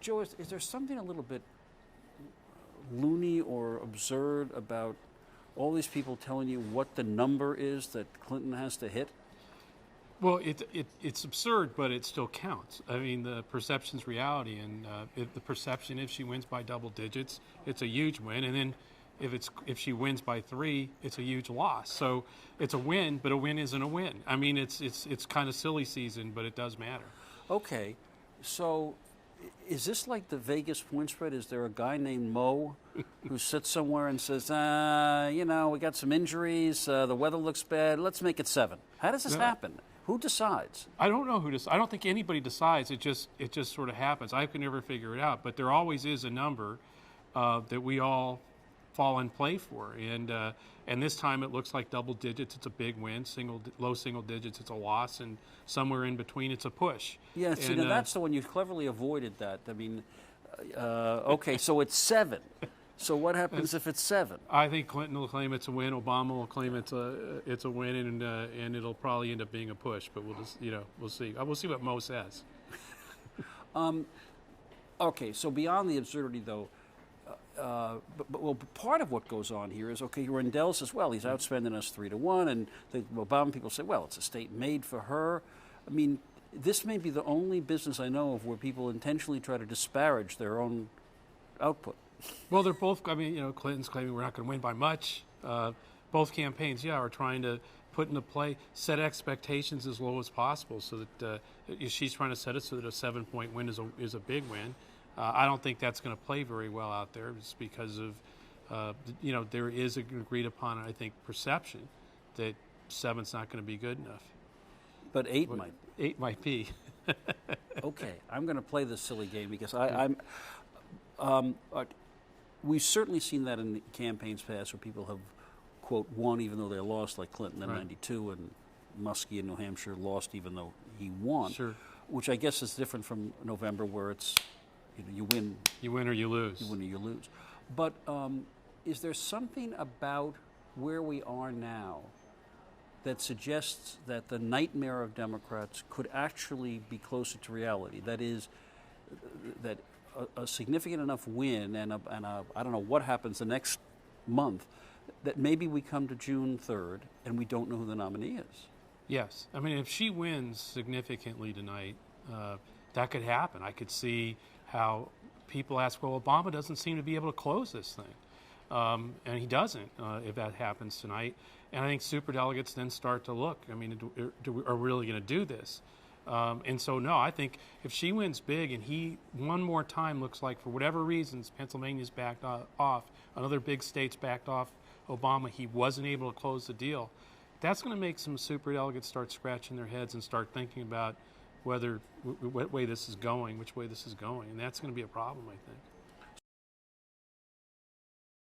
Joe, is there something a little bit loony or absurd about all these people telling you what the number is that Clinton has to hit? Well, it's absurd, but it still counts. I mean, the perception's reality, and the perception, if she wins by double digits, it's a huge win, and then if she wins by 3, it's a huge loss. So it's a win, but a win isn't a win. I mean, it's kind of silly season, but it does matter. Okay, so is this like the Vegas point spread? Is there a guy named Mo who sits somewhere and says, we got some injuries, the weather looks bad, let's make it 7? How does this happen? Who decides? I don't know who decides. I don't think anybody decides. It just sort of happens. I could never figure it out. But there always is a number that we all fall in play for. And this time it looks like double digits. It's a big win. Low single digits, it's a loss. And somewhere in between, it's a push. Yeah, see, now that's the one you cleverly avoided that. I mean, okay, so it's 7. So what happens if it's 7? I think Clinton will claim it's a win. Obama will claim it's a win, and it'll probably end up being a push. But we'll just we'll see. We'll see what Mo says. Okay, so beyond the absurdity, though, but part of what goes on here is, okay, Rendell says, well, he's outspending us 3-1, and the Obama people say, well, it's a state made for her. I mean, this may be the only business I know of where people intentionally try to disparage their own output. Well, they're both. I mean, Clinton's claiming we're not going to win by much. Both campaigns, are trying to put into play, set expectations as low as possible, so that she's trying to set it so that a 7-point win is a big win. I don't think that's going to play very well out there, just because of there is an agreed upon, I think, perception that 7's not going to be good enough. But 8 might. 8 might be. Okay, I'm going to play this silly game because we've certainly seen that in the campaigns past where people have, quote, won even though they lost, like Clinton in '92, and Muskie in New Hampshire lost even though he won. Sure. Which I guess is different from November, where it's, you win. You win or you lose. You win or you lose. But is there something about where we are now that suggests that the nightmare of Democrats could actually be closer to reality? That is, that a significant enough win and I don't know what happens the next month, that maybe we come to June 3rd and we don't know who the nominee is. Yes. I mean, if she wins significantly tonight, that could happen. I could see how people ask, well, Obama doesn't seem to be able to close this thing. And he doesn't if that happens tonight. And I think superdelegates then start to look, I mean, are we really going to do this? And so, no, I think if she wins big and he one more time looks like, for whatever reasons, Pennsylvania's backed off, another big state's backed off Obama, he wasn't able to close the deal, that's going to make some superdelegates start scratching their heads and start thinking about what way this is going, which way this is going. And that's going to be a problem, I think.